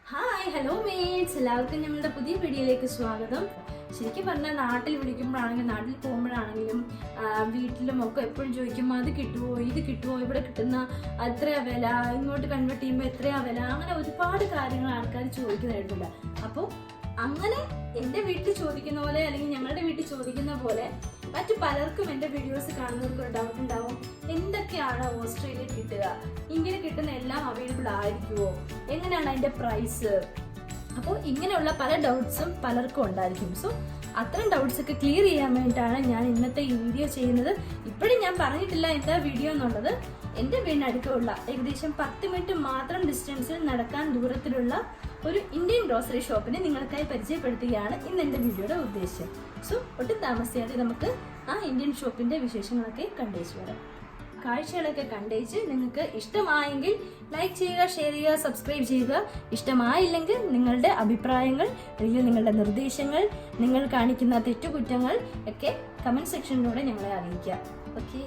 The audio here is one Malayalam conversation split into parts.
ഹായ് ഹലോ മേറ്റ്സ്, എല്ലാവർക്കും ഞങ്ങളുടെ പുതിയ വീഡിയോയിലേക്ക് സ്വാഗതം. ശരിക്കും പറഞ്ഞാൽ നാട്ടിൽ വിളിക്കുമ്പോഴാണെങ്കിലും നാട്ടിൽ പോകുമ്പോഴാണെങ്കിലും വീട്ടിലും ഒക്കെ എപ്പോഴും ചോദിക്കുമ്പോൾ അത് കിട്ടുമോ, ഇത് കിട്ടുമോ, ഇവിടെ കിട്ടുന്ന എത്രയാ വില, ഇങ്ങോട്ട് കൺവേർട്ട് ചെയ്യുമ്പോൾ എത്രയാ വില, അങ്ങനെ ഒരുപാട് കാര്യങ്ങൾ ആൾക്കാർ ചോദിക്കുന്നതായിട്ടുണ്ട്. അപ്പോൾ അങ്ങനെ എൻ്റെ വീട്ടിൽ ചോദിക്കുന്ന പോലെ അല്ലെങ്കിൽ ഞങ്ങളുടെ വീട്ടിൽ ചോദിക്കുന്ന പോലെ മറ്റു പലർക്കും എൻ്റെ വീഡിയോസ് കാണുന്നവർക്ക് ഒരു ഡൗട്ട് ഉണ്ടാവും, എന്തൊക്കെയാണ് ഓസ്ട്രേലിയയിൽ കിട്ടുക, ഇങ്ങനെ കിട്ടുന്ന എല്ലാം അവൈലബിൾ ആയിരിക്കുമോ, എങ്ങനെയാണ് അതിൻ്റെ പ്രൈസ്. അപ്പോൾ ഇങ്ങനെയുള്ള പല ഡൗട്ട്സും പലർക്കും ഉണ്ടായിരിക്കും. സോ അത്തരം ഡൗട്ട്സ് ഒക്കെ ക്ലിയർ ചെയ്യാൻ വേണ്ടിയിട്ടാണ് ഞാൻ ഇന്നത്തെ ഈ വീഡിയോ ചെയ്യുന്നത്. ഇപ്പോഴും ഞാൻ പറഞ്ഞിട്ടില്ല എന്താ വീഡിയോ എന്നുള്ളത്. എൻ്റെ വീടിനടുത്തുള്ള ഏകദേശം 10 മിനിറ്റ് മാത്രം ഡിസ്റ്റൻസിൽ നടക്കാൻ ദൂരത്തിലുള്ള ഒരു ഇന്ത്യൻ ഗ്രോസറി ഷോപ്പിനെ നിങ്ങൾക്കായി പരിചയപ്പെടുത്തുകയാണ് ഇന്ന് എൻ്റെ വീഡിയോയുടെ ഉദ്ദേശം. സോ ഒട്ടും താമസിയാതെ നമുക്ക് ആ ഇന്ത്യൻ ഷോപ്പിൻ്റെ വിശേഷങ്ങളൊക്കെ കണ്ടേച്ചു വരാം. കാഴ്ചകളൊക്കെ കണ്ടേച്ച് നിങ്ങൾക്ക് ഇഷ്ടമായെങ്കിൽ ലൈക്ക് ചെയ്യുക, ഷെയർ ചെയ്യുക, സബ്സ്ക്രൈബ് ചെയ്യുക. ഇഷ്ടമായില്ലെങ്കിൽ നിങ്ങളുടെ അഭിപ്രായങ്ങൾ അല്ലെങ്കിൽ നിങ്ങളുടെ നിർദ്ദേശങ്ങൾ, നിങ്ങൾ കാണിക്കുന്ന തെറ്റുകുറ്റങ്ങൾ ഒക്കെ കമൻറ്റ് സെക്ഷനിലൂടെ ഞങ്ങളെ അറിയിക്കുക. ഓക്കെ.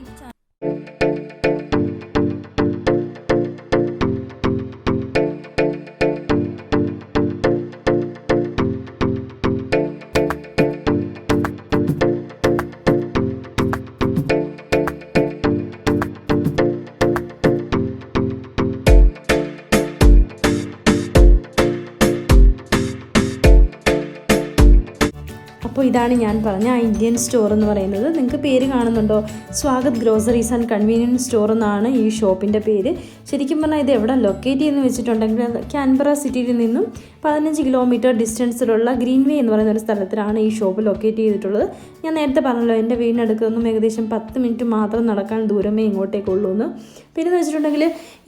അപ്പോൾ ഇതാണ് ഞാൻ പറഞ്ഞ ആ ഇന്ത്യൻ സ്റ്റോർ എന്ന് പറയുന്നത്. നിങ്ങൾക്ക് പേര് കാണുന്നുണ്ടോ? Swagat groceries and convenience store എന്നാണ് ഈ ഷോപ്പിൻ്റെ പേര്. ശരിക്കും പറഞ്ഞാൽ ഇത് എവിടെ ലൊക്കേറ്റ് ചെയ്യുന്ന വെച്ചിട്ടുണ്ടെങ്കിൽ കാൻബറ സിറ്റിയിൽ നിന്നും 15 കിലോമീറ്റർ ഡിസ്റ്റൻസിലുള്ള ഗ്രീൻവേ എന്ന് പറയുന്ന ഒരു സ്ഥലത്തിലാണ് ഈ ഷോപ്പ് ലൊക്കേറ്റ് ചെയ്തിട്ടുള്ളത്. ഞാൻ നേരത്തെ പറഞ്ഞല്ലോ, എൻ്റെ വീടിനടുക്കൊന്നും ഏകദേശം 10 മിനിറ്റ് മാത്രം നടക്കാൻ ദൂരമേ ഇങ്ങോട്ടേക്കുള്ളൂ എന്ന്. പിന്നെ എന്ന് വെച്ചിട്ടുണ്ടെങ്കിൽ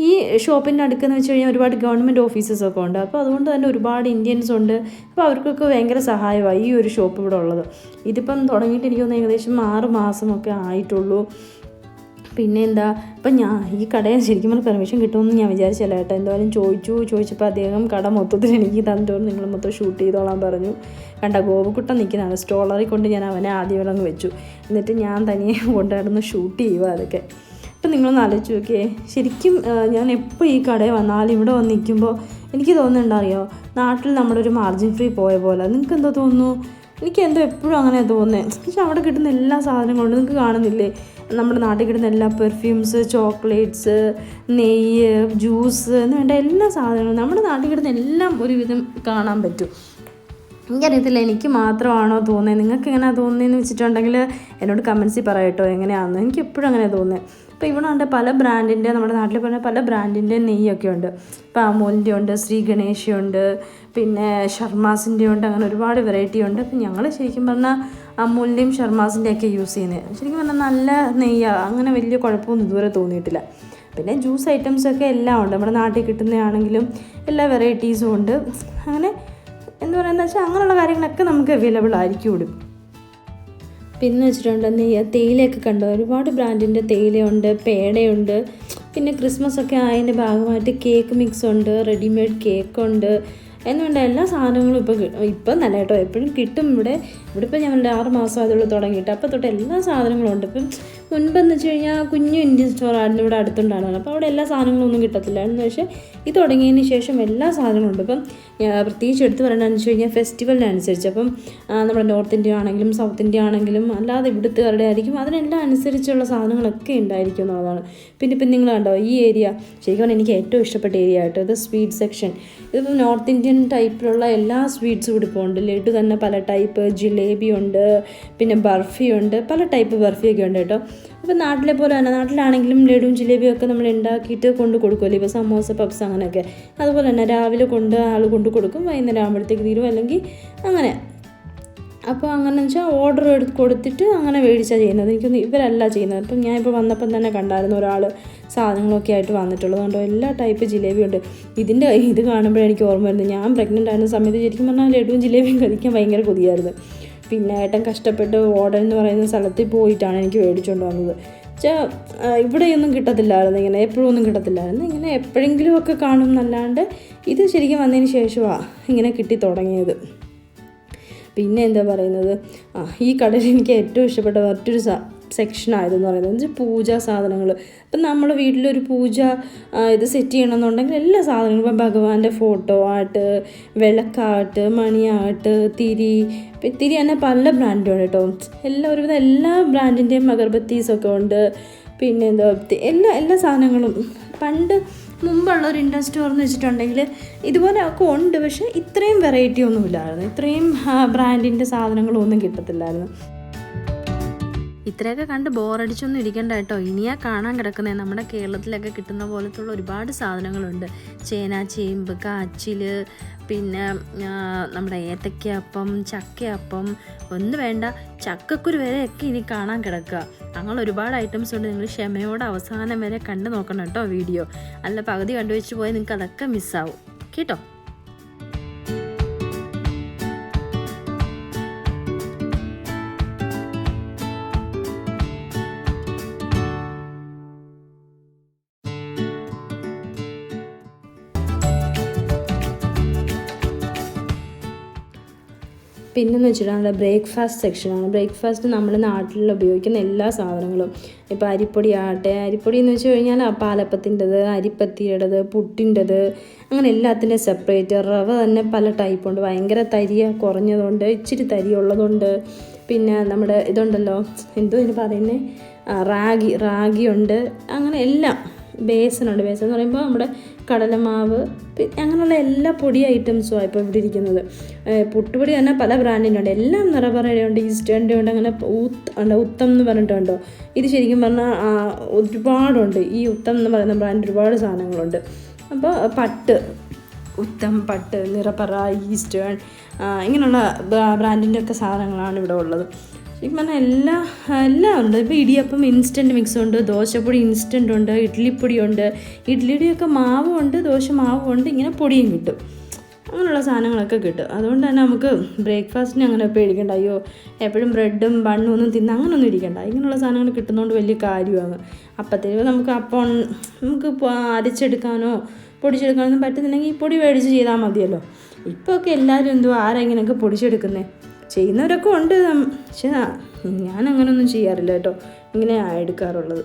ഈ ഷോപ്പിൻ്റെ അടുക്കെന്ന് വെച്ച് കഴിഞ്ഞാൽ ഒരുപാട് ഗവൺമെൻറ് ഓഫീസസൊക്കെ ഉണ്ട്. അപ്പോൾ അതുകൊണ്ട് തന്നെ ഒരുപാട് ഇന്ത്യൻസ് ഉണ്ട്. അപ്പോൾ അവർക്കൊക്കെ ഭയങ്കര സഹായമായി ഈ ഒരു ഷോപ്പ് ഇവിടെ ഉള്ളത്. ഇതിപ്പം തുടങ്ങിയിട്ട് എനിക്ക് തോന്നുന്നു ഏകദേശം 6 മാസമൊക്കെ ആയിട്ടുള്ളൂ. പിന്നെ എന്താ, ഇപ്പം ഞാൻ ഈ കടയിൽ ശരിക്കും പറഞ്ഞാൽ പെർമിഷൻ കിട്ടുമെന്ന് ഞാൻ വിചാരിച്ചില്ല കേട്ടോ. എന്തായാലും ചോദിച്ചപ്പോൾ അദ്ദേഹം കട മൊത്തത്തിൽ എനിക്ക് തന്നിട്ട് നിങ്ങൾ മൊത്തം ഷൂട്ട് ചെയ്തോളാൻ പറഞ്ഞു. കണ്ട ഗോപക്കുട്ടൻ നിൽക്കുന്നതാണ് സ്റ്റോളറിൽ കൊണ്ട് ഞാൻ അവനെ ആദ്യം വിളങ്ങ് വെച്ചു. എന്നിട്ട് ഞാൻ തനിയെ കൊണ്ടുനടന്ന് ഷൂട്ട് ചെയ്യുക അതൊക്കെ. അപ്പം നിങ്ങളൊന്ന് ആലോചിച്ച് നോക്കിയേ. ശരിക്കും ഞാൻ എപ്പോൾ ഈ കടയിൽ വന്നാലും ഇവിടെ വന്ന് നിൽക്കുമ്പോൾ എനിക്ക് തോന്നുന്നുണ്ടറിയോ, നാട്ടിൽ നമ്മളൊരു മാർജിൻ ഫ്രീ പോയ പോലെ. നിങ്ങൾക്ക് എന്തോ തോന്നുന്നു? എനിക്ക് എന്തോ എപ്പോഴും അങ്ങനെ തോന്നുന്നത്. പക്ഷെ അവിടെ കിട്ടുന്ന എല്ലാ സാധനങ്ങളും നിങ്ങൾക്ക് കാണുന്നില്ലേ? നമ്മുടെ നാട്ടിൽ കിട്ടുന്ന എല്ലാ പെർഫ്യൂംസ്, ചോക്ലേറ്റ്സ്, നെയ്യ്, ജ്യൂസ് എന്ന് വേണ്ട എല്ലാ സാധനങ്ങളും നമ്മുടെ നാട്ടിൽ കിട്ടുന്ന എല്ലാം ഒരുവിധം കാണാൻ പറ്റും. എനിക്കറിയത്തില്ല, എനിക്ക് മാത്രമാണോ തോന്നുന്നത്, നിങ്ങൾക്ക് എങ്ങനെയാണ് തോന്നുന്നതെന്ന് വെച്ചിട്ടുണ്ടെങ്കിൽ എന്നോട് കമൻസിൽ പറയട്ടോ എങ്ങനെയാണെന്ന്. എനിക്ക് എപ്പോഴും അങ്ങനെ തോന്നുന്നത്. അപ്പോൾ ഇവിടെ ഉണ്ട് പല ബ്രാൻഡിൻ്റെ, നമ്മുടെ നാട്ടിൽ പറഞ്ഞ പല ബ്രാൻഡിൻ്റെ നെയ്യൊക്കെ ഉണ്ട്. ഇപ്പോൾ അമൂലിൻ്റെ ഉണ്ട്, ശ്രീ ഗണേശയുണ്ട്, പിന്നെ ഷർമാസിൻ്റെ ഉണ്ട്, അങ്ങനെ ഒരുപാട് വെറൈറ്റി ഉണ്ട്. അപ്പം ഞങ്ങൾ ശരിക്കും പറഞ്ഞാൽ അമൂലിൻ്റെയും ഷർമാസിൻ്റെയൊക്കെ യൂസ് ചെയ്യുന്നത്. ശരിക്കും പറഞ്ഞാൽ നല്ല നെയ്യാണ്, അങ്ങനെ വലിയ കുഴപ്പമൊന്നും ഇതുവരെ തോന്നിയിട്ടില്ല. പിന്നെ ജ്യൂസ് ഐറ്റംസൊക്കെ എല്ലാം ഉണ്ട്, നമ്മുടെ നാട്ടിൽ കിട്ടുന്നതാണെങ്കിലും എല്ലാ വെറൈറ്റീസും ഉണ്ട്. അങ്ങനെ എന്താ പറയുന്നത് വെച്ചാൽ അങ്ങനെയുള്ള കാര്യങ്ങളൊക്കെ നമുക്ക് അവൈലബിൾ ആയിരിക്കും ഇവിടെ. പിന്നെ വെച്ചിട്ടുണ്ടെങ്കിൽ തേയിലയൊക്കെ കണ്ടോ, ഒരുപാട് ബ്രാൻഡിൻ്റെ തേയിലയുണ്ട്, പേടയുണ്ട്. പിന്നെ ക്രിസ്മസ് ഒക്കെ ആയതിൻ്റെ ഭാഗമായിട്ട് കേക്ക് മിക്സ് ഉണ്ട്, റെഡിമെയ്ഡ് കേക്കുണ്ട് എന്ന് വേണ്ട എല്ലാ സാധനങ്ങളും ഇപ്പം നല്ല കേട്ടോ, എപ്പോഴും കിട്ടും ഇവിടെ. ഇപ്പോൾ ഞങ്ങളുടെ 6 മാസം അതുള്ള തുടങ്ങിയിട്ട് അപ്പോൾ തൊട്ട് എല്ലാ സാധനങ്ങളും ഉണ്ട്. ഇപ്പം മുൻപെന്ന് വെച്ച് കഴിഞ്ഞാൽ കുഞ്ഞു ഇന്ത്യൻ സ്റ്റോറായിരുന്നു ഇവിടെ അടുത്തുണ്ടായിരുന്നത്. അപ്പോൾ അവിടെ എല്ലാ സാധനങ്ങളും ഒന്നും കിട്ടത്തില്ലായിരുന്നു. പക്ഷേ ഇത് തുടങ്ങിയതിന് ശേഷം എല്ലാ സാധനങ്ങളും ഉണ്ട്. ഇപ്പം പ്രത്യേകിച്ച് എടുത്ത് പറയണമെന്ന് വെച്ച് കഴിഞ്ഞാൽ ഫെസ്റ്റിവലിനനുസരിച്ച്, അപ്പം നമ്മുടെ നോർത്ത് ഇന്ത്യ ആണെങ്കിലും സൗത്ത് ഇന്ത്യ ആണെങ്കിലും അല്ലാതെ ഇവിടുത്തുകാരുടെ ആയിരിക്കും, അതിനെല്ലാം അനുസരിച്ചുള്ള സാധനങ്ങളൊക്കെ ഉണ്ടായിരിക്കും എന്നുള്ളതാണ്. പിന്നെ ഇപ്പം നിങ്ങൾ കണ്ടോ ഈ ഏരിയ, ശരിക്കും പറഞ്ഞാൽ എനിക്ക് ഏറ്റവും ഇഷ്ടപ്പെട്ട ഏരിയ ആയിട്ട് ഇത് സ്വീറ്റ് സെക്ഷൻ. ഇതിപ്പോൾ നോർത്ത് ഇന്ത്യൻ ടൈപ്പിലുള്ള എല്ലാ സ്വീറ്റ്സും ഇവിടെ ഇപ്പോൾ ഉണ്ട്. ലഡു തന്നെ പല ടൈപ്പ്, ജിലേബി ഉണ്ട്, പിന്നെ ബർഫി ഉണ്ട്, പല ടൈപ്പ് ബർഫിയൊക്കെ ഉണ്ട് കേട്ടോ. അപ്പോൾ നാട്ടിലെ പോലെ തന്നെ, നാട്ടിലാണെങ്കിലും ലഡുവും ജിലേബിയും ഒക്കെ നമ്മൾ ഉണ്ടാക്കിയിട്ട് കൊണ്ട് കൊടുക്കുമല്ലോ, ഇപ്പോൾ സമോസ, പപ്സ് അങ്ങനെയൊക്കെ. അതുപോലെ തന്നെ രാവിലെ ആൾ കൊണ്ട് കൊടുക്കും, വൈകുന്നേരം ആകുമ്പോഴത്തേക്ക് തീരും, അല്ലെങ്കിൽ അങ്ങനെ. അപ്പോൾ അങ്ങനെ വെച്ചാൽ ഓർഡർ കൊടുത്തിട്ട് അങ്ങനെ മേടിച്ചാണ് ചെയ്യുന്നത്. എനിക്കൊന്നും ഇവരല്ല ചെയ്യുന്നത്. അപ്പം ഞാനിപ്പോൾ വന്നപ്പം തന്നെ കണ്ടായിരുന്നു ഒരാൾ സാധനങ്ങളൊക്കെ ആയിട്ട് വന്നിട്ടുള്ളത്. കണ്ടോ എല്ലാ ടൈപ്പ് ജിലേബിയുണ്ട്. ഇത് കാണുമ്പോഴേ എനിക്ക് ഓർമ്മ വരുന്നത്, ഞാൻ പ്രഗ്നൻ്റ് ആയിരുന്ന സമയത്ത് ശരിക്കും പറഞ്ഞാൽ ലഡുവും ജിലേബിയും കഴിക്കാൻ ഭയങ്കര കൊതിയായിരുന്നു. പിന്നെ ഏട്ടൻ കഷ്ടപ്പെട്ട് ഓർഡർ എന്ന് പറയുന്ന സ്ഥലത്തിൽ പോയിട്ടാണ് എനിക്ക് മേടിച്ചുകൊണ്ട് വന്നത്. ഇവിടെയൊന്നും കിട്ടത്തില്ലായിരുന്നു, ഇങ്ങനെ എപ്പോഴും ഒന്നും കിട്ടത്തില്ലായിരുന്നു. ഇങ്ങനെ എപ്പോഴെങ്കിലുമൊക്കെ കാണും എന്നല്ലാണ്ട് ഇത് ശരിക്കും വന്നതിന് ശേഷമാണ് ഇങ്ങനെ കിട്ടി തുടങ്ങിയത്. പിന്നെ എന്താ പറയുന്നത്, ഈ കടയിൽ എനിക്ക് ഏറ്റവും ഇഷ്ടപ്പെട്ട മറ്റൊരു സെക്ഷനായതെന്ന് പറയുന്നത്. എന്ന് വെച്ചാൽ പൂജാ സാധനങ്ങൾ. ഇപ്പം നമ്മൾ വീട്ടിലൊരു പൂജ ഇത് സെറ്റ് ചെയ്യണമെന്നുണ്ടെങ്കിൽ എല്ലാ സാധനങ്ങളും, ഇപ്പം ഭഗവാന്റെ ഫോട്ടോ ആയിട്ട്, വിളക്കായിട്ട്, മണിയായിട്ട്, തിരി തന്നെ പല ബ്രാൻഡും ഉണ്ട് കേട്ടോ. ഒരുവിധം എല്ലാ ബ്രാൻഡിൻ്റെയും അഗർബത്തീസൊക്കെ ഉണ്ട്. പിന്നെ എല്ലാ സാധനങ്ങളും മുമ്പുള്ള ഒരു ഇന്ത്യൻ സ്റ്റോർ എന്ന് വെച്ചിട്ടുണ്ടെങ്കിൽ ഇതുപോലെ ഒക്കെ ഉണ്ട്. പക്ഷേ ഇത്രയും വെറൈറ്റി ഒന്നും ഇല്ലായിരുന്നു, ഇത്രയും ബ്രാൻഡിൻ്റെ സാധനങ്ങളൊന്നും കിട്ടത്തില്ലായിരുന്നു. ഇത്രയൊക്കെ കണ്ട് ബോറടിച്ചൊന്നും ഇരിക്കണ്ട കേട്ടോ. ഇനിയാ കാണാൻ കിടക്കുന്നത് നമ്മുടെ കേരളത്തിലൊക്കെ കിട്ടുന്ന പോലത്തുള്ള ഒരുപാട് സാധനങ്ങളുണ്ട്. ചേന, ചേമ്പ്, കാച്ചിൽ, പിന്നെ നമ്മുടെ ഏത്തയ്ക്കപ്പം, ചക്കയപ്പം, ഒന്നും വേണ്ട ചക്കക്കുരു വരെയൊക്കെ ഇനി കാണാൻ കിടക്കുക. അങ്ങനെ ഒരുപാട് ഐറ്റംസ് ഉണ്ട്. നിങ്ങൾ ക്ഷമയോടെ അവസാനം വരെ കണ്ടു നോക്കണം കേട്ടോ വീഡിയോ. അല്ല പകുതി കണ്ടുവെച്ച് പോയാൽ നിങ്ങൾക്ക് അതൊക്കെ മിസ്സാവും കേട്ടോ. പിന്നെന്ന് വെച്ചിട്ടുണ്ടെങ്കിൽ ബ്രേക്ക്ഫാസ്റ്റ് സെക്ഷനാണ്. ബ്രേക്ക്ഫാസ്റ്റ് നമ്മുടെ നാട്ടിൽ ഉപയോഗിക്കുന്ന എല്ലാ സാധനങ്ങളും, ഇപ്പോൾ അരിപ്പൊടി ആകട്ടെ, അരിപ്പൊടി എന്ന് വെച്ച് കഴിഞ്ഞാൽ പാലപ്പത്തിൻ്റെത്, അരിപ്പത്തിയുടേത്, പുട്ടിൻ്റെത്, അങ്ങനെ എല്ലാത്തിൻ്റെയും സെപ്പറേറ്റ്. റവ തന്നെ പല ടൈപ്പുണ്ട്. ഭയങ്കര തരിയ കുറഞ്ഞതുണ്ട്, ഇച്ചിരി തരിയുള്ളതുണ്ട്. പിന്നെ നമ്മുടെ ഇതുണ്ടല്ലോ, എന്തോ ഇതിന് പറയുന്നത്, റാഗിയുണ്ട്. അങ്ങനെ എല്ലാം. ബേസനുണ്ട്. ബേസൻ എന്ന് പറയുമ്പോൾ നമ്മുടെ കടലമാവ്, അങ്ങനെയുള്ള എല്ലാ പൊടി ഐറ്റംസുമാണ് ഇപ്പോൾ ഇവിടെ ഇരിക്കുന്നത്. പുട്ടുപൊടി തന്നെ പല ബ്രാൻഡിനുണ്ട്. എല്ലാം നിറപറയുണ്ട്, ഈസ്റ്റേണിൻ്റെ ഉണ്ട്, അങ്ങനെ ഉത്തം എന്ന് പറഞ്ഞിട്ടുണ്ടോ. ഇത് ശരിക്കും പറഞ്ഞാൽ ഒരുപാടുണ്ട്. ഈ ഉത്തം എന്ന് പറയുന്ന ബ്രാൻഡ് ഒരുപാട് സാധനങ്ങളുണ്ട്. അപ്പോൾ ഉത്തം, പട്ട്, നിറപ്പറ, ഈസ്റ്റേൺ, ഇങ്ങനെയുള്ള ബ്രാൻഡിൻ്റെ ഒക്കെ സാധനങ്ങളാണ് ഇവിടെ ഉള്ളത്. ശരിക്കും പറഞ്ഞാൽ എല്ലാം ഉണ്ട്. ഇപ്പോൾ ഇടിയപ്പം ഇൻസ്റ്റൻറ്റ് മിക്സ് ഉണ്ട്, ദോശപ്പൊടി ഇൻസ്റ്റൻ്റ് ഉണ്ട്, ഇഡ്ഡലിപ്പൊടി ഉണ്ട്, ഇഡ്ഡലിയുടെയൊക്കെ മാവും ഉണ്ട്, ദോശ മാവും ഉണ്ട്, ഇങ്ങനെ പൊടിയും കിട്ടും. അങ്ങനെയുള്ള സാധനങ്ങളൊക്കെ കിട്ടും. അതുകൊണ്ട് തന്നെ നമുക്ക് ബ്രേക്ക്ഫാസ്റ്റിന് അങ്ങനെ പേടിക്കണ്ട. അയ്യോ എപ്പോഴും ബ്രെഡും ബണ്ണും ഒന്നും അങ്ങനൊന്നും ഇരിക്കണ്ട. ഇങ്ങനെയുള്ള സാധനങ്ങൾ കിട്ടുന്നതുകൊണ്ട് വലിയ കാര്യമാണ്. അപ്പത്തേക്ക് നമുക്ക് അരച്ചെടുക്കാനോ പൊടിച്ചെടുക്കാനൊന്നും പറ്റുന്നില്ലെങ്കിൽ ഈ പൊടി മേടിച്ച് ചെയ്താൽ മതിയല്ലോ. ഇപ്പോൾ ഒക്കെ എല്ലാവരും ആരാ ഇങ്ങനെയൊക്കെ പൊടിച്ചെടുക്കുന്നത്? ചെയ്യുന്നവരൊക്കെ ഉണ്ട്. പക്ഷേ ഞാൻ അങ്ങനെയൊന്നും ചെയ്യാറില്ല കേട്ടോ. ഇങ്ങനെ എടുക്കാറുള്ളത്.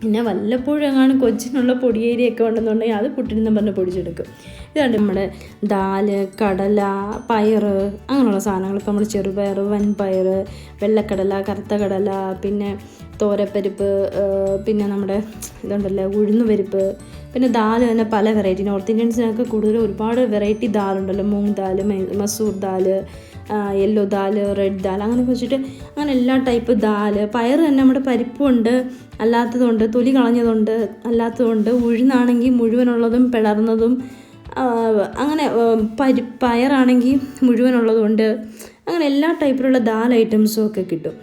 പിന്നെ വല്ലപ്പോഴും എങ്ങാനും കൊച്ചിനുള്ള പൊടിയേരിയൊക്കെ ഉണ്ടെന്നുണ്ടെങ്കിൽ അത് പുട്ടിനെന്നും പറഞ്ഞ് പൊടിച്ചെടുക്കും. ഇതാണ് നമ്മുടെ ദാല്, കടല, പയറ്, അങ്ങനെയുള്ള സാധനങ്ങൾ. ഇപ്പോൾ നമ്മൾ ചെറുപയർ, വൻപയർ, വെള്ളക്കടല, കറുത്ത കടല, പിന്നെ തോരപ്പരിപ്പ്, പിന്നെ നമ്മുടെ ഇതുണ്ടല്ലോ ഉഴുന്നുപരിപ്പ്, പിന്നെ ദാല് തന്നെ പല വെറൈറ്റി. നോർത്ത് ഇന്ത്യൻസിനൊക്കെ കൂടുതലും ഒരുപാട് വെറൈറ്റി ദാലുണ്ടല്ലോ. മൂങ് ദാല്, മസൂർ ദാല്, യെല്ലോ ദാല്, റെഡ് ദാൽ, അങ്ങനെ വെച്ചിട്ട് അങ്ങനെ എല്ലാ ടൈപ്പ് ദാല്. പയർ തന്നെ നമ്മുടെ പരിപ്പുണ്ട്, അല്ലാത്തതുണ്ട്, തൊലി കളഞ്ഞതുണ്ട്, അല്ലാത്തതുണ്ട്. ഉഴുന്നാണെങ്കിൽ മുഴുവനുള്ളതും പിളർന്നതും, അങ്ങനെ പയറാണെങ്കിൽ മുഴുവനുള്ളതുണ്ട്. അങ്ങനെ എല്ലാ ടൈപ്പിലുള്ള ദാൽ ഐറ്റംസും ഒക്കെ കിട്ടും.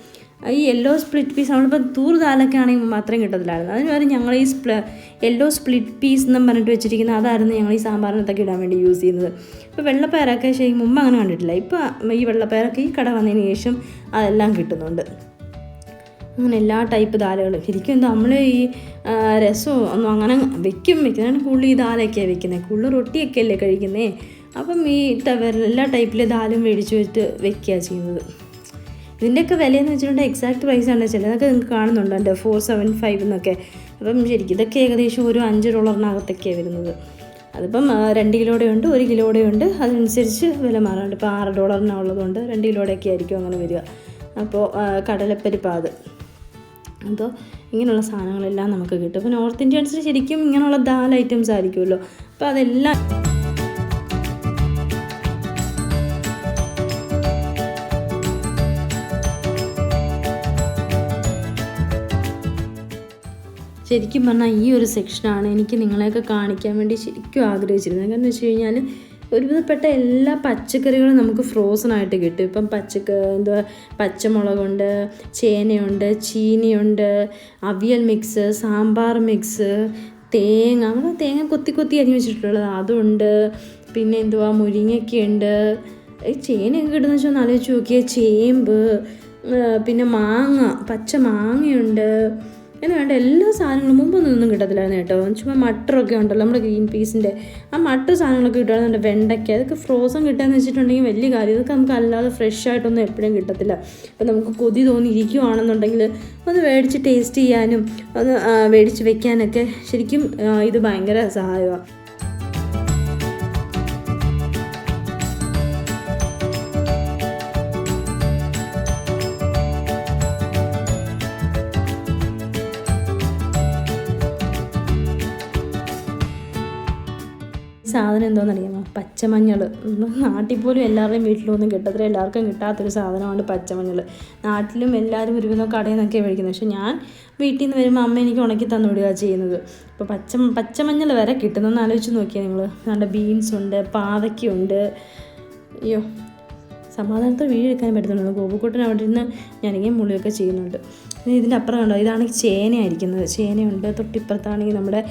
ഈ യെല്ലോ സ്പ്ലിറ്റ് പീസ് നമ്മളിപ്പോൾ തൂർ ദാലൊക്കെ ആണെങ്കിൽ മാത്രം കിട്ടത്തില്ലായിരുന്നു. അതിന് പകരം ഞങ്ങൾ ഈ യെല്ലോ സ്പ്ലിറ്റ് പീസ് എന്നും പറഞ്ഞിട്ട് വെച്ചിരിക്കുന്നത് അതായിരുന്നു ഞങ്ങൾ ഈ സാമ്പാറിനകത്തൊക്കെ ഇടാൻ വേണ്ടി യൂസ് ചെയ്യുന്നത്. ഇപ്പോൾ വെള്ളപ്പയറൊക്കെ ശരി മുമ്പ് അങ്ങനെ കണ്ടിട്ടില്ല. ഇപ്പോൾ ഈ വെള്ളപ്പയറൊക്കെ ഈ കട വന്നതിന് ശേഷം അതെല്ലാം കിട്ടുന്നുണ്ട്. അങ്ങനെ എല്ലാ ടൈപ്പ് ദാലുകളും. ശരിക്കും നമ്മൾ ഈ രസവും ഒന്നും അങ്ങനെ വെക്കുന്നതാണ് കൂടുതൽ ഈ ദാലൊക്കെയാണ് വെക്കുന്നത്. കൂടുതൽ റൊട്ടിയൊക്കെ അല്ലേ കഴിക്കുന്നത്. അപ്പം ഈ എല്ലാ ടൈപ്പിലെ ദാലും മേടിച്ച് വെച്ചിട്ട് വെക്കുക ചെയ്യുന്നത്. ഇതിൻ്റെയൊക്കെ വിലയെന്ന് വെച്ചിട്ടുണ്ടെങ്കിൽ എക്സാക്ട് പ്രൈസാണ്. ചിലതൊക്കെ നിങ്ങൾക്ക് കാണുന്നുണ്ട് എൻ്റെ 475 എന്നൊക്കെ. അപ്പം ശരിക്കും ഇതൊക്കെ ഏകദേശം ഒരു $5 വരുന്നത്. അതിപ്പം 2 കിലോയുടെ ഉണ്ട്, 1 കിലോയുടെ ഉണ്ട്. അതിനനുസരിച്ച് വില മാറാറുണ്ട്. ഇപ്പോൾ $6 ഉള്ളതുകൊണ്ട് 2 കിലോയുടെയൊക്കെ ആയിരിക്കും അങ്ങനെ വരിക. അപ്പോൾ കടലപ്പരിപ്പ് അപ്പോൾ ഇങ്ങനെയുള്ള സാധനങ്ങളെല്ലാം നമുക്ക് കിട്ടും. അപ്പോൾ നോർത്ത് ഇന്ത്യൻസിൽ ശരിക്കും ഇങ്ങനെയുള്ള ദാൽ ഐറ്റംസ് ആയിരിക്കുമല്ലോ. അപ്പോൾ അതെല്ലാം ശരിക്കും പറഞ്ഞാൽ ഈ ഒരു സെക്ഷനാണ് എനിക്ക് നിങ്ങളെയൊക്കെ കാണിക്കാൻ വേണ്ടി ശരിക്കും ആഗ്രഹിച്ചിരുന്നത്. കാരണം എന്ന് വെച്ച് കഴിഞ്ഞാൽ ഒരുവിധപ്പെട്ട എല്ലാ പച്ചക്കറികളും നമുക്ക് ഫ്രോസണായിട്ട് കിട്ടും. ഇപ്പം പച്ചമുളകുണ്ട്, ചേനയുണ്ട്, ചീനിയുണ്ട്, അവിയൽ മിക്സ്, സാമ്പാർ മിക്സ്, അങ്ങനെ തേങ്ങ കൊത്തി അരിഞ്ഞ് വെച്ചിട്ടുള്ളത് അതുണ്ട്. പിന്നെ മുരിങ്ങയ്ക്കുണ്ട്. ഈ ചേനയൊക്കെ കിട്ടുന്ന വെച്ചാൽ ഒന്ന് ആലോചിച്ച് നോക്കിയാൽ. ചേമ്പ്, പിന്നെ മാങ്ങ, പച്ച മാങ്ങയുണ്ട്. എന്ന് വേണ്ട എല്ലാ സാധനങ്ങളും മുമ്പൊന്നും കിട്ടത്തില്ലായിരുന്നു കേട്ടോ. ചുമ്മാ മട്ടറൊക്കെ ഉണ്ടല്ലോ, നമ്മുടെ ഗ്രീൻ പീസിൻ്റെ ആ മട്ടർ സാധനങ്ങളൊക്കെ കിട്ടുകയാണെന്നുണ്ട്, വെണ്ടയ്ക്ക, അതൊക്കെ ഫ്രോസൺ കിട്ടുകയെന്ന് വെച്ചിട്ടുണ്ടെങ്കിൽ വലിയ കാര്യം. ഇതൊക്കെ നമുക്ക് അല്ലാതെ ഫ്രഷ് ആയിട്ടൊന്നും എപ്പോഴും കിട്ടത്തില്ല. അപ്പോൾ നമുക്ക് കൊതി തോന്നിയിരിക്കുകയാണെന്നുണ്ടെങ്കിൽ ഒന്ന് മേടിച്ച് ടേസ്റ്റ് ചെയ്യാനും ഒന്ന് മേടിച്ച് വെക്കാനൊക്കെ ശരിക്കും ഇത് ഭയങ്കര സഹായമാണ്. സാധനം എന്താണെന്നറിയാമോ? പച്ചമഞ്ഞൾ. നാട്ടിൽ പോലും എല്ലാവരുടെയും വീട്ടിലൊന്നും കിട്ടത്തില്ല, എല്ലാവർക്കും കിട്ടാത്തൊരു സാധനമാണ് പച്ചമഞ്ഞൾ. നാട്ടിലും എല്ലാവരും ഒരുവിധം കടയിൽ നിന്നൊക്കെ മേടിക്കുന്നത്. പക്ഷെ ഞാൻ വീട്ടിൽ നിന്ന് വരുമ്പോൾ അമ്മ എനിക്ക് ഉണക്കി തന്നു വിടുകയാണ് ചെയ്യുന്നത്. ഇപ്പോൾ പച്ചമഞ്ഞൾ വരെ കിട്ടുന്നതെന്ന് ആലോചിച്ച് നോക്കിയാൽ നിങ്ങൾ. നല്ല ബീൻസ് ഉണ്ട്, പാവയ്ക്കുണ്ട്. അയ്യോ, സമാധാനത്തോടെ വീടെടുക്കാൻ പറ്റുന്നുണ്ട്. ഗോപുക്കുട്ടൻ അവിടെ ഇരുന്ന് ഞാനിങ്ങനെ മുളിയൊക്കെ ചെയ്യുന്നുണ്ട്. ഇതിൻ്റെ അപ്പുറം കണ്ടോ, ഇതാണെങ്കിൽ ചേനയായിരിക്കുന്നത്. ചേനയുണ്ട്. തൊട്ടിപ്പുറത്താണെങ്കിൽ നമ്മുടെ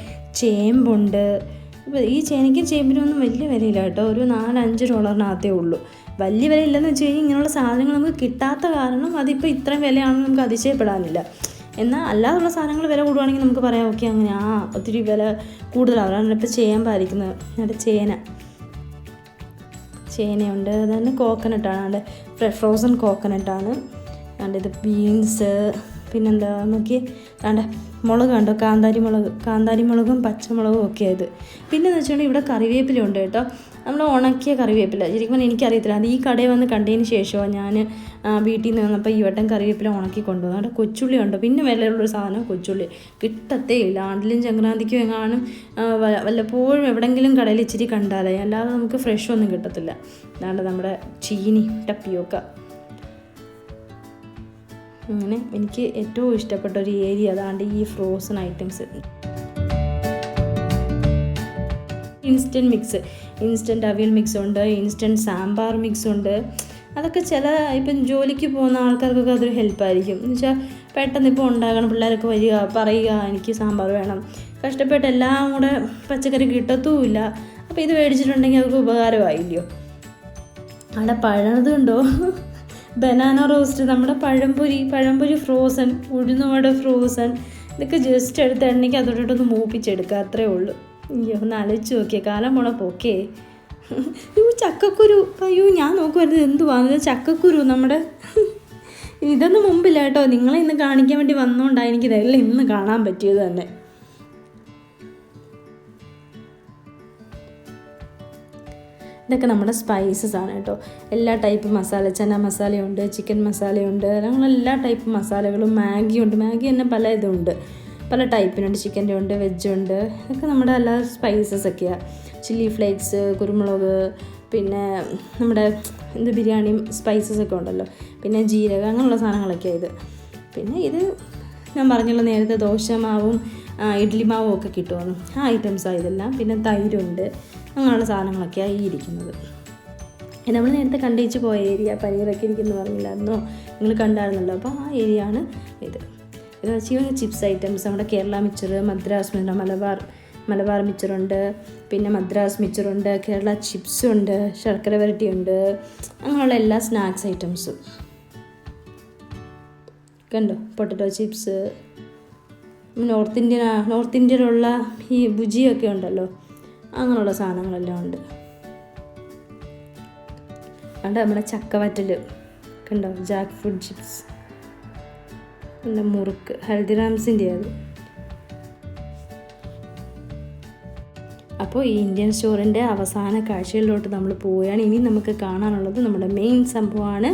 ചേമ്പുണ്ട്. ഇപ്പോൾ ഈ ചേനയ്ക്കും ചേമ്പിനൊന്നും വലിയ വിലയില്ല കേട്ടോ. ഒരു $4-5 ഉള്ളൂ. വലിയ വിലയില്ലെന്ന് വെച്ച് കഴിഞ്ഞാൽ ഇങ്ങനെയുള്ള സാധനങ്ങൾ നമുക്ക് കിട്ടാത്ത കാരണം അതിപ്പോൾ ഇത്രയും വിലയാണെന്ന് നമുക്ക് അതിശയപ്പെടാനില്ല. എന്നാൽ അല്ലാതുള്ള സാധനങ്ങൾ വില കൂടുകയാണെങ്കിൽ നമുക്ക് പറയാം, ഓക്കെ അങ്ങനെ ഒത്തിരി വില കൂടുതലാണ്. ഇപ്പോൾ ചേമ്പായിരിക്കുന്നത്. അതിൻ്റെ ചേനയുണ്ട്. അതുതന്നെ കോക്കനട്ടാണ്, ഫ്രോസൺ കോക്കനട്ടാണ്. അതുകൊണ്ട് ഇത് ബീൻസ്. പിന്നെന്താ നോക്കി വേണ്ട മുളക് കണ്ടോ, കാന്താരി മുളകും പച്ചമുളകും ഒക്കെ ആയത്. പിന്നെന്ന് വെച്ചിട്ടുണ്ടെങ്കിൽ ഇവിടെ കറിവേപ്പില ഉണ്ട് കേട്ടോ. നമ്മൾ ഉണക്കിയ കറിവേപ്പില. ശരിക്കും പറഞ്ഞാൽ എനിക്കറിയത്തില്ല, അത് ഈ കടയിൽ വന്ന് കണ്ടതിന് ശേഷമാണ് ഞാൻ വീട്ടിൽ നിന്ന് വന്നപ്പോൾ ഈ വട്ടം കറിവേപ്പില ഉണക്കി കൊണ്ടുപോകും. അവിടെ കൊച്ചുള്ളി ഉണ്ട്. പിന്നെ വിലയുള്ളൊരു സാധനം കൊച്ചുള്ളി കിട്ടത്തേ ഇല്ല. ആണ്ടിലും സംക്രാന്തിക്കും എങ്ങാനും വല്ലപ്പോഴും എവിടെയെങ്കിലും കടയിൽ ഇച്ചിരി കണ്ടാലേ, അല്ലാതെ നമുക്ക് ഫ്രഷ് ഒന്നും കിട്ടത്തില്ല. അതാണ്ട് നമ്മുടെ ചീനി, ടപ്പിയൊക്കെ. അങ്ങനെ എനിക്ക് ഏറ്റവും ഇഷ്ടപ്പെട്ട ഒരു ഏരിയ അതാണ്ട് ഈ frozen items. Instant mix, instant avial mix ഉണ്ട്, ഇൻസ്റ്റൻറ്റ് സാമ്പാർ മിക്സ് ഉണ്ട്. അതൊക്കെ ഇപ്പം ജോലിക്ക് പോകുന്ന ആൾക്കാർക്കൊക്കെ അതൊരു ഹെൽപ്പായിരിക്കും. എന്ന് വെച്ചാൽ പെട്ടെന്ന് ഇപ്പോൾ ഉണ്ടാകണം, പിള്ളേരൊക്കെ വരിക പറയുക എനിക്ക് സാമ്പാർ വേണം, കഷ്ടപ്പെട്ട് എല്ലാം കൂടെ പച്ചക്കറി കിട്ടത്തുമില്ല. അപ്പോൾ ഇത് മേടിച്ചിട്ടുണ്ടെങ്കിൽ അവർക്ക് ഉപകാരമായില്ലയോ. അവിടെ പഴതുണ്ടോ, ബനാന റോസ്റ്റ്, നമ്മുടെ പഴംപൊരി ഫ്രോസൺ, ഉഴുന്നുവട ഫ്രോസൺ. ഇതൊക്കെ ജസ്റ്റ് എടുത്ത് എണ്ണയ്ക്ക് അതോട്ടൊന്ന് മൂപ്പിച്ചെടുക്കുക, അത്രേ ഉള്ളൂ. അയ്യോ, ഒന്ന് ആലോചിച്ച് നോക്കിയേ, കാലം പോണ പോക്കേ. ചക്കക്കുരു, അയ്യോ ഞാൻ നോക്കുമായിരുന്നു എന്തുവാ ചക്കക്കുരു. നമ്മുടെ ഇതൊന്നും മുമ്പില്ല കേട്ടോ. നിങ്ങളെ ഇന്ന് കാണിക്കാൻ വേണ്ടി വന്നുകൊണ്ടാണ് എനിക്കിതെല്ലാം ഇന്ന് കാണാൻ പറ്റിയത് തന്നെ. ഇതൊക്കെ നമ്മുടെ സ്പൈസസ് ആണ് കേട്ടോ. എല്ലാ ടൈപ്പ് മസാല, ചന മസാലയുണ്ട്, ചിക്കൻ മസാലയുണ്ട്, എല്ലാ ടൈപ്പ് മസാലകളും. മാഗിയുണ്ട്, മാഗി തന്നെ പല ഇതുണ്ട്, പല ടൈപ്പിനുണ്ട്. ചിക്കൻ്റെ ഉണ്ട്, വെജുണ്ട്. ഇതൊക്കെ നമ്മുടെ എല്ലാ സ്പൈസസ് ഒക്കെയാണ്. ചില്ലി ഫ്ലേക്സ്, കുരുമുളക്, പിന്നെ നമ്മുടെ ബിരിയാണി സ്പൈസസ് ഒക്കെ ഉണ്ടല്ലോ, പിന്നെ ജീരകം, അങ്ങനെയുള്ള സാധനങ്ങളൊക്കെയാണ് ഇത്. പിന്നെ ഇത് ഞാൻ പറഞ്ഞല്ലോ നേരത്തെ, ദോശമാവും ഇഡ്ഡലി മാവും ഒക്കെ കിട്ടുമെന്ന്, ആ ഐറ്റംസാണ് ഇതെല്ലാം. പിന്നെ തൈരുണ്ട്, അങ്ങനെയുള്ള സാധനങ്ങളൊക്കെയാണ് ഈ ഇരിക്കുന്നത്. നമ്മൾ നേരത്തെ കണ്ടേച്ച് പോയ ഏരിയ, പനീറൊക്കെ ഇരിക്കുന്നു പറഞ്ഞില്ലായിരുന്നോ, നിങ്ങൾ കണ്ടായിരുന്നല്ലോ. അപ്പോൾ ആ ഏരിയ ആണ് ഇത്. ഇത് വെച്ച് ചിപ്സ് ഐറ്റംസ്, നമ്മുടെ കേരള മിച്ചർ, മലബാർ മിച്ചറുണ്ട്, പിന്നെ മദ്രാസ് മിച്ചറുണ്ട്, കേരള ചിപ്സുണ്ട്, ശർക്കര വരട്ടിയുണ്ട്, അങ്ങനെയുള്ള എല്ലാ സ്നാക്സ് ഐറ്റംസും കണ്ടോ. പൊട്ടറ്റോ ചിപ്സ്, നോർത്ത് ഇന്ത്യയിലുള്ള ഈ ഭുജിയൊക്കെ ഉണ്ടല്ലോ, അങ്ങനെയുള്ള സാധനങ്ങളെല്ലാം ഉണ്ട്. അതുകൊണ്ട് നമ്മുടെ ചക്കവറ്റൽ കണ്ടോ, ജാക്ക് ഫ്രൂട്ട് ചിപ്സ്, പിന്നെ മുറുക്ക്, ഹൽദിറാംസിൻ്റെ അത്. അപ്പോൾ ഈ ഇന്ത്യൻ സ്റ്റോറിൻ്റെ അവസാന കാഴ്ചകളിലോട്ട് നമ്മൾ പോവുകയാണ്. ഇനി നമുക്ക് കാണാനുള്ളത് നമ്മുടെ മെയിൻ സംഭവമാണ്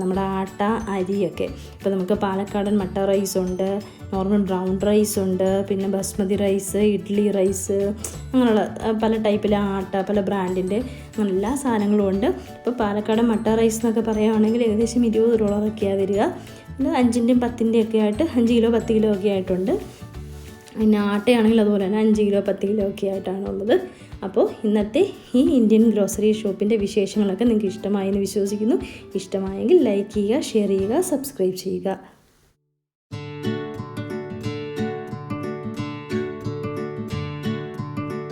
നമ്മുടെ ആട്ട, അരിയൊക്കെ. ഇപ്പോൾ നമുക്ക് പാലക്കാടൻ മട്ട റൈസ് ഉണ്ട്, നോർമൽ ബ്രൗൺ റൈസ് ഉണ്ട്, പിന്നെ ബസ്മതി റൈസ്, ഇഡ്ഡലി റൈസ്, അങ്ങനെയുള്ള പല ടൈപ്പിലെ ആട്ട, പല ബ്രാൻഡിൻ്റെ, അങ്ങനെ എല്ലാ സാധനങ്ങളും ഉണ്ട്. ഇപ്പോൾ പാലക്കാടൻ മട്ട റൈസ് എന്നൊക്കെ പറയുകയാണെങ്കിൽ ഏകദേശം $20 വരിക. ഇത് 5-ൻ്റെയും 10-ൻ്റെയും ഒക്കെ ആയിട്ട് 5 കിലോ 10 കിലോ ഒക്കെ ആയിട്ടുണ്ട്. പിന്നെ ആട്ടയാണെങ്കിൽ അതുപോലെ തന്നെ 5 കിലോ 10 കിലോ ഒക്കെ ആയിട്ടാണുള്ളത്. അപ്പോൾ ഇന്നത്തെ ഈ ഇന്ത്യൻ ഗ്രോസറി ഷോപ്പിൻ്റെ വിശേഷങ്ങളൊക്കെ നിങ്ങൾക്ക് ഇഷ്ടമായെന്ന് വിശ്വസിക്കുന്നു. ഇഷ്ടമായെങ്കിൽ ലൈക്ക് ചെയ്യുക, ഷെയർ ചെയ്യുക, സബ്സ്ക്രൈബ് ചെയ്യുക.